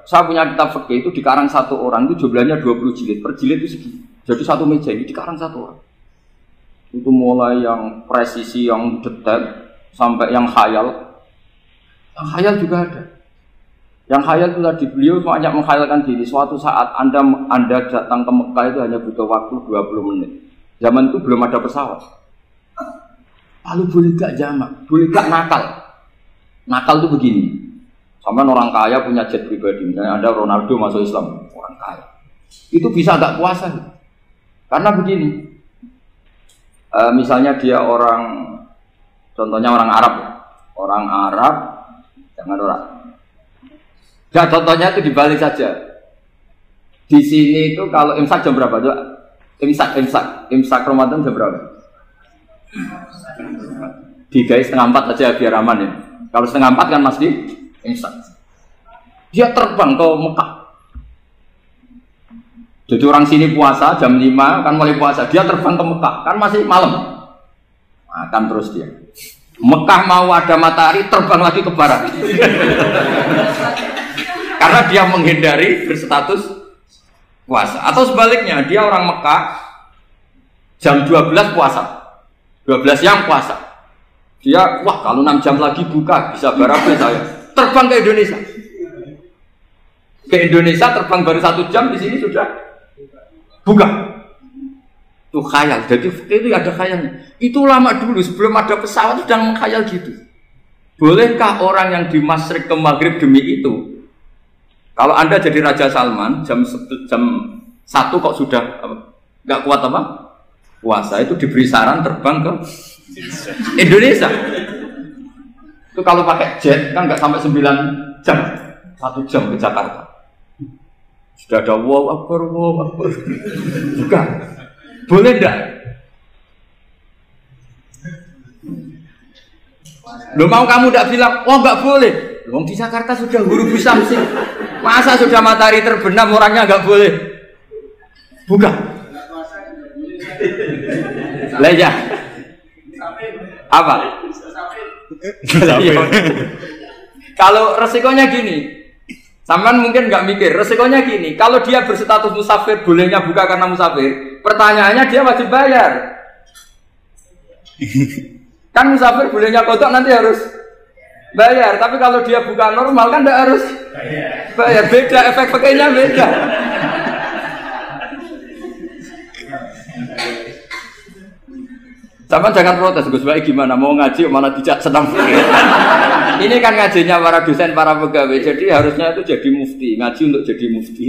saya punya kitab fikih itu dikarang satu orang itu jumlahnya 20 jilid. Per jilid itu segini. Jadi satu meja ini dikarang satu orang. Itu mulai yang presisi, yang detail sampai yang khayal. Yang khayal juga ada. Yang khayal itu tadi beliau banyak menghayalkan diri. Suatu saat Anda datang ke Mekah itu hanya butuh waktu 20 menit. Zaman itu belum ada pesawat. Lalu boleh gak jamak? Boleh gak nakal? Nakal itu begini. Sampai orang kaya punya jet pribadi, misalnya ada Ronaldo masuk Islam, orang kaya. Itu bisa gak puasa? Karena begini. Misalnya dia orang, contohnya orang Arab. Orang Arab, jangan orang. Ya contohnya itu dibalik saja. Di sini itu kalau imsak jam berapa? Imsak Ramadan jam berapa? 3:30 aja biar aman ya. Kalau 3:30 kan masih imsak. Dia terbang ke Mekah. Jadi orang sini puasa jam 5 kan mulai puasa. Dia terbang ke Mekah kan masih malam. Makan terus dia. Mekah mau ada matahari terbang lagi ke barat. Karena dia menghindari berstatus puasa. Atau sebaliknya dia orang Mekah jam 12 puasa. 12 siang puasa. Dia, wah kalau 6 jam lagi buka, bisa barabe saya. Terbang ke Indonesia. Ke Indonesia terbang baru 1 jam, di sini sudah buka. Itu khayal. Jadi itu ada khayalnya. Itu lama dulu, sebelum ada pesawat sudah mengkhayal gitu. Bolehkah orang yang di Masyriq ke Maghrib demi itu? Kalau Anda jadi Raja Salman, jam 1 kok sudah nggak kuat apa? Puasa, itu diberi saran terbang ke Indonesia. Itu kalau pakai jet kan nggak sampai 9 jam, 1 jam ke Jakarta. Sudah ada wow akbar. Bukan, boleh enggak? Lo mau kamu enggak bilang, oh enggak boleh. Wong di Jakarta sudah huruf samsi. Masa sudah matahari terbenam orangnya enggak boleh? Bukan. Lah ya. Apa? Kalau resikonya gini, sampean mungkin nggak mikir. Resikonya gini, kalau dia berstatus musafir, bolehnya buka karena musafir. Pertanyaannya dia wajib bayar. Kan musafir bolehnya kodok nanti harus bayar. Tapi kalau dia buka normal kan tidak harus bayar. Beda, efek pakainya beda. Sama jangan protes, Gus Baik gimana mau ngaji mana tidak senang. Ini kan ngajinya para dosen, para pegawai. Jadi harusnya itu jadi mufti, ngaji untuk jadi mufti.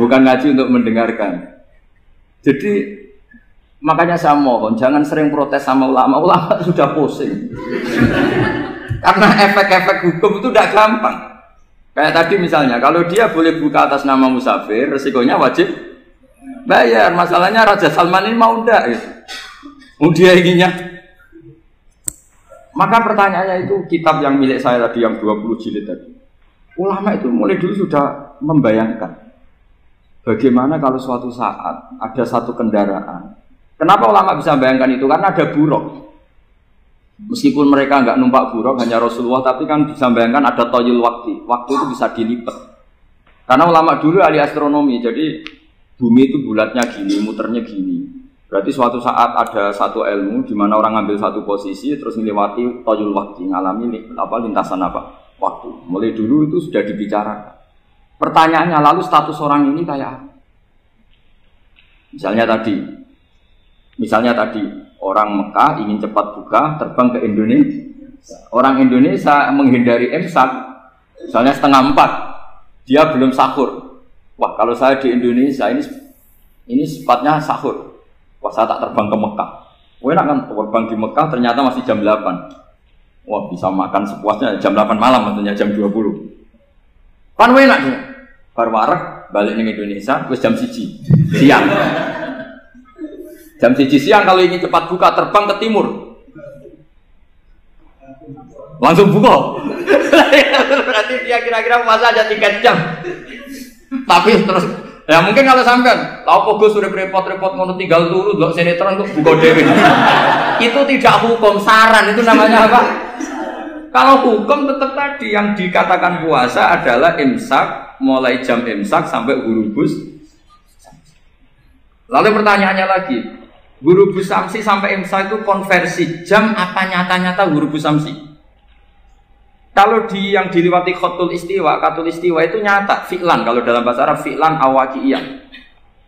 Bukan ngaji untuk mendengarkan. Jadi makanya saya mohon jangan sering protes sama ulama. Ulama sudah pusing. Karena efek-efek hukum itu tidak gampang. Kayak tadi misalnya, kalau dia boleh buka atas nama musafir, resikonya wajib bayar. Masalahnya Raja Salman ini mau enggak gitu. Dia inginnya. Maka pertanyaannya itu kitab yang milik saya tadi yang 20 jilid tadi. Ulama itu mulai dulu sudah membayangkan bagaimana kalau suatu saat ada satu kendaraan. Kenapa ulama bisa membayangkan itu? Karena ada buruk. Meskipun mereka nggak numpak buruk, hanya Rasulullah, tapi kan bisa membayangkan ada toyul waktu. Waktu itu bisa dilipat. Karena ulama dulu ahli astronomi, jadi bumi itu bulatnya gini, muternya gini. Berarti suatu saat ada satu ilmu di mana orang ngambil satu posisi terus melewati toyul waktu, ngalami lintasan waktu. Mulai dulu itu sudah dibicarakan. Pertanyaannya lalu status orang ini kayak apa? Misalnya tadi orang Mekah ingin cepat buka terbang ke Indonesia. Orang Indonesia menghindari imsak, misalnya 3:30, dia belum sahur. Wah kalau saya di Indonesia ini sifatnya sahur. Wah saya tak terbang ke Mekah. Enak kan terbang di Mekah ternyata masih jam 8. Wah bisa makan sepuasnya jam 8 malam tentunya jam 20. Kan enak dia. Bar wareg balik ke Indonesia terus jam 1 siang. Jam 1 siang kalau ingin cepat buka terbang ke timur. Langsung buka. Berarti dia kira-kira puasa aja 3 jam. Tapi terus ya mungkin kalau sampean, tahu kok sudah repot-repot ngono tinggal turu ndelok sinetron kok buka dhewe. Itu tidak hukum, saran itu namanya apa? Kalau hukum tetap tadi yang dikatakan puasa adalah imsak, mulai jam imsak sampai hurubus. Lalu pertanyaannya lagi, hurubus samsi sampai imsak itu konversi jam apa nyata-nyata hurubus samsi? Kalau yang diliwati khotul istiwa itu nyata, fi'lan kalau dalam bahasa Arab fi'lan awaqiyah.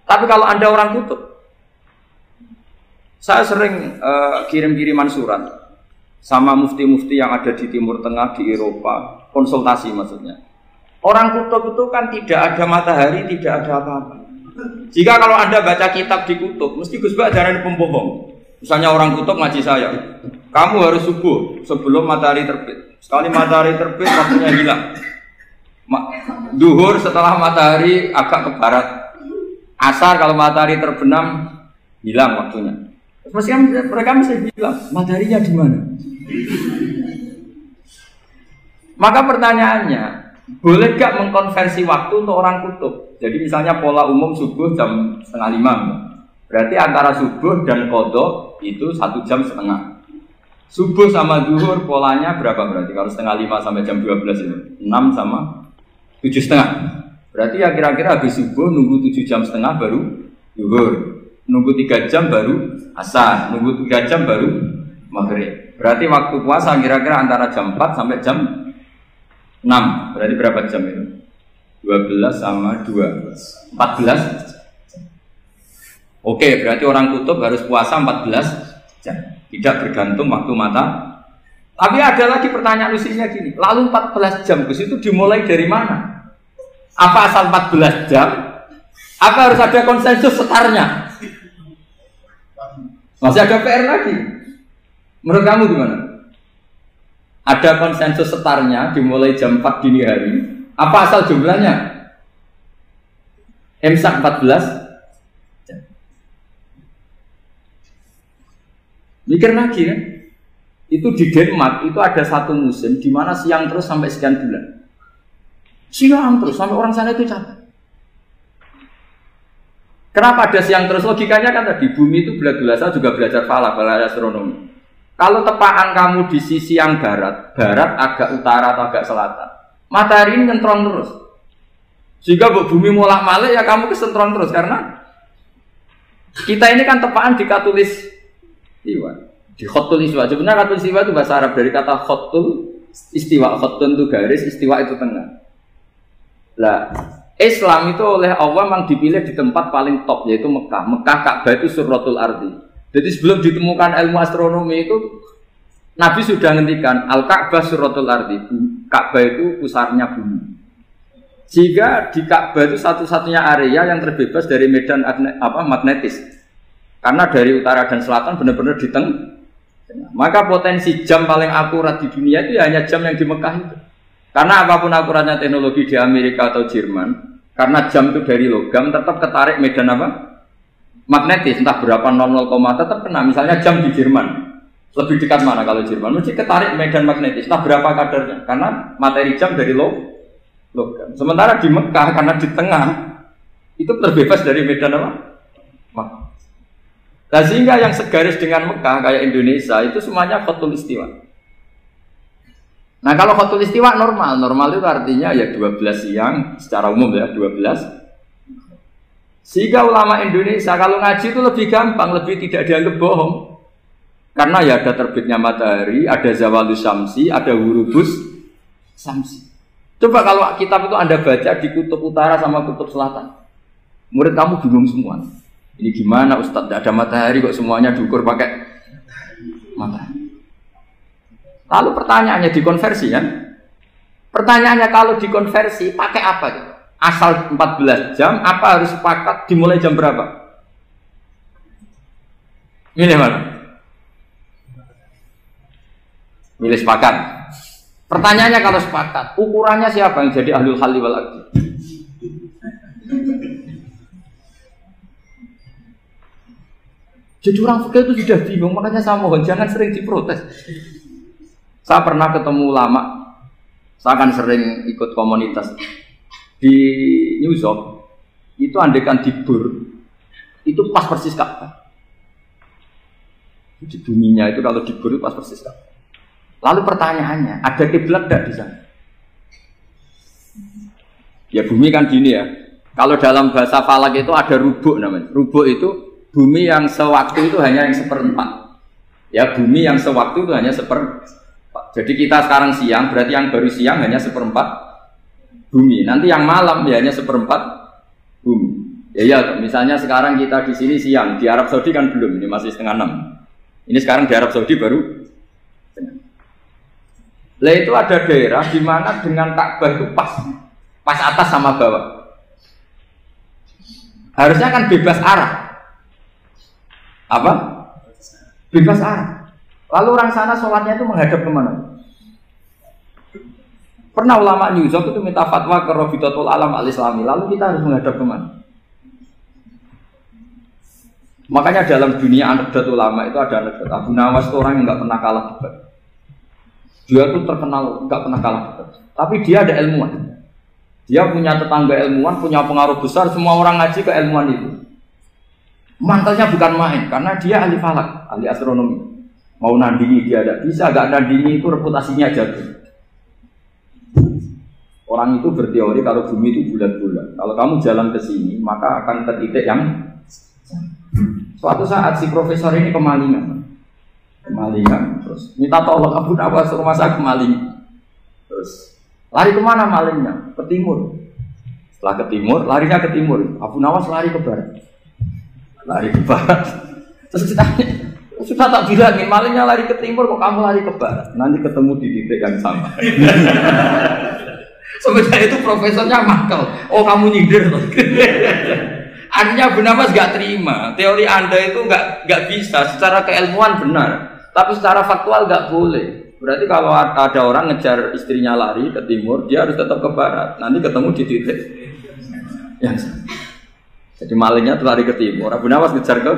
Tapi kalau Anda orang kutub, saya sering kirim-kiriman surat sama mufti-mufti yang ada di Timur Tengah, di Eropa, konsultasi maksudnya. Orang kutub itu kan tidak ada matahari, tidak ada apa-apa. Jika kalau Anda baca kitab di kutub, mesti Gus Bak jangan pembohong. Misalnya orang kutub ngaji saya, kamu harus subuh sebelum matahari terbit. Sekali matahari terbit, waktunya hilang. Duhur setelah matahari agak ke barat. Asar kalau matahari terbenam hilang waktunya. Mereka mesti bilang mataharinya di mana? Maka pertanyaannya, boleh gak mengkonversi waktu untuk orang kutub? Jadi misalnya pola umum subuh jam 4:30, berarti antara subuh dan qadha itu 1 jam setengah. Subuh sama zuhur polanya berapa berarti? Kalau 4:30 sampai jam 12 itu 6 sama 7:30. Berarti ya kira-kira habis subuh nunggu 7 jam setengah baru zuhur, nunggu 3 jam baru asar, nunggu 3 jam baru maghrib. Berarti waktu puasa kira-kira antara jam 4 sampai jam 6. Berarti berapa jam itu? 12 sama 2 14. Oke, berarti orang kutub harus puasa 14 jam. Tidak bergantung waktu mata. Tapi ada lagi pertanyaan lucunya gini, lalu 14 jam itu dimulai dari mana? Apa asal 14 jam? Apa harus ada konsensus setarnya? Masih ada PR lagi. Menurut kamu gimana? Ada konsensus setarnya dimulai jam 4 dini hari. Apa asal jumlahnya? Imsak 14 jam. Mikir lagi kan? Itu di Denmark itu ada satu musim di mana siang terus sampai sekian bulan. Siang terus sampai orang sana itu capek. Kenapa ada siang terus? Logikanya kan tadi bumi itu saya juga belajar falak, belajar astronomi. Kalau tepaan kamu di sisi yang barat agak utara atau agak selatan, matahari ini nyentron terus. Jika bumi molak-malik ya kamu kesentron terus karena kita ini kan tepaan di katulis istiwa, di khotul istiwa. Sebenarnya katulis istiwa itu bahasa Arab dari kata khotul istiwa. Khotun itu garis, istiwa itu tengah. Lah, Islam itu oleh Allah memang dipilih di tempat paling top yaitu Mekah. Mekah Ka'bah itu surratul ardi. Jadi sebelum ditemukan ilmu astronomi itu Nabi sudah ngendikan Al-Ka'bah surratul ardi. Ka'bah itu pusarnya bumi. Jika di Ka'bah itu satu-satunya area yang terbebas dari medan magnetis. Karena dari utara dan selatan benar-benar di tengah. Maka potensi jam paling akurat di dunia itu ya hanya jam yang di Mekah itu. Karena apapun akuratnya teknologi di Amerika atau Jerman, karena jam itu dari logam tetap ketarik medan magnetis, entah berapa 00, tetap kena. Misalnya jam di Jerman, lebih dekat mana kalau Jerman? Mesti ketarik medan magnetis, entah berapa kadarnya, karena materi jam dari logam. Sementara di Mekah, karena di tengah, itu terbebas dari medan magnetis. Nah, sehingga yang segaris dengan Mekah, kayak Indonesia, itu semuanya khotul istiwa. Nah kalau khotul istiwa normal itu artinya ya 12 siang secara umum ya 12. Sehingga ulama Indonesia kalau ngaji itu lebih gampang, lebih tidak dianggap bohong. Karena ya ada terbitnya matahari, ada zawalus samsi, ada hurubus samsi. Coba kalau kitab itu Anda baca di kutub utara sama kutub selatan, murid kamu bingung semua. Ini gimana Ustadz, tidak ada matahari kok semuanya diukur pakai matahari. Lalu pertanyaannya dikonversi kan? Pertanyaannya kalau dikonversi pakai apa? Asal 14 jam, apa harus sepakat dimulai jam berapa? Milih mana? Milih sepakat. Pertanyaannya kalau sepakat, ukurannya siapa yang jadi ahlul halli wal aqdi? Jadi orang fikih itu sudah bingung, makanya saya mohon jangan sering diprotes. Saya pernah ketemu ulama, saya kan sering ikut komunitas di New York, itu andekan dibur, itu pas persis Ka'bah. Di buminya itu kalau dibur itu pas persis Ka'bah. Lalu pertanyaannya, ada kiblat tidak di sana? Ya bumi kan gini ya. Kalau dalam bahasa falak itu ada rubuk namanya. Rubuk itu bumi yang sewaktu itu hanya yang seperempat. Ya bumi yang sewaktu itu hanya seperempat. Jadi kita sekarang siang, berarti yang baru siang hanya seperempat bumi. Nanti yang malam ya hanya seperempat bumi. Ya, misalnya sekarang kita di sini siang, di Arab Saudi kan belum, ini masih setengah 6. Ini sekarang di Arab Saudi baru. Lah itu ada daerah di mana dengan Ka'bah itu pas atas sama bawah. Harusnya kan bebas arah. Apa? Bebas arah. Lalu orang sana sholatnya itu menghadap kemana? Pernah ulama New York itu minta fatwa ke Rabitatul Alam Al-Islami. Lalu kita harus menghadap kemana? Makanya dalam dunia anekdot ulama itu ada anekdot. Abu Nawas itu orang yang nggak pernah kalah debat. Dia tuh terkenal nggak pernah kalah debat. Tapi dia ada ilmuwan. Dia punya tetangga ilmuwan, punya pengaruh besar. Semua orang ngaji ke ilmuwan itu. Mantelnya bukan main, karena dia ahli falak, ahli astronomi. Mau nandingi dia tidak bisa, gak nandingi itu reputasinya jatuh. Orang itu berteori kalau bumi itu bulat-bulat. Kalau kamu jalan ke sini, maka akan ke titik yang suatu saat si profesor ini kemalingan, terus minta tolong Abu Nawas rumah saya kemalingan. Terus lari kemana malingnya? Ke timur. Setelah ke timur, larinya ke timur. Abu Nawas lari ke barat. Terus ditanya, sudah tak bilangin malingnya lari ke timur, kok kamu lari ke barat? Nanti ketemu di titik yang sama. Sebenarnya itu profesornya makal. Oh kamu nyindir. Artinya Abu Nawas gak terima. Teori Anda itu gak bisa. Secara keilmuan benar, tapi secara faktual gak boleh. Berarti kalau ada orang ngejar istrinya lari ke timur, dia harus tetap ke barat. Nanti ketemu di titik yang sama. Jadi malingnya tuh lari ke timur, Abu Nawas ngejar ke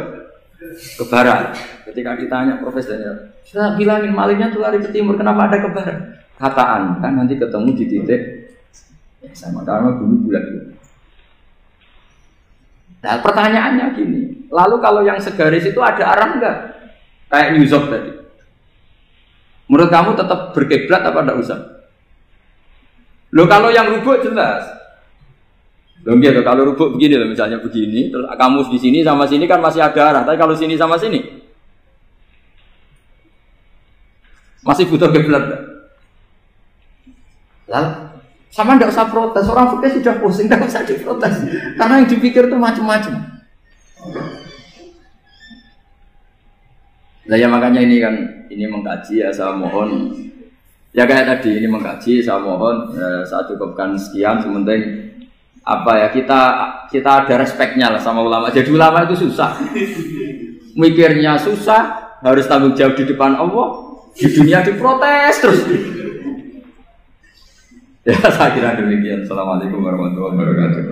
barat. Ketika ditanya profesornya, saya bilangin malingnya tuh lari ke timur, kenapa ada ke barat? Kata Anda nanti ketemu di titik yang sama, karena bumi bulat. Nah pertanyaannya gini, lalu kalau yang segaris itu ada arah enggak? Kayak New York tadi. Menurut kamu tetap berkiblat apa enggak usah? Loh kalau yang rubuk jelas. Loh gitu, kalau rubuk begini loh, misalnya begini, terus kamu di sini sama sini kan masih ada arah, tapi kalau sini sama sini masih butuh kiblat. Lalu sama tidak usah protes, orang fikih sudah pusing, tidak usah diprotes, karena yang dipikir itu macam-macam. Nah ya makanya ini kan, ini mengkaji ya, saya mohon ya kayak tadi, ini mengkaji, saya mohon saya cukupkan sekian, sementing apa ya, kita ada respeknya lah sama ulama. Jadi ulama itu susah, mikirnya susah, harus tanggung jawab di depan Allah, di dunia diprotes terus. Ya saya kira demikian. Assalamualaikum warahmatullahi wabarakatuh.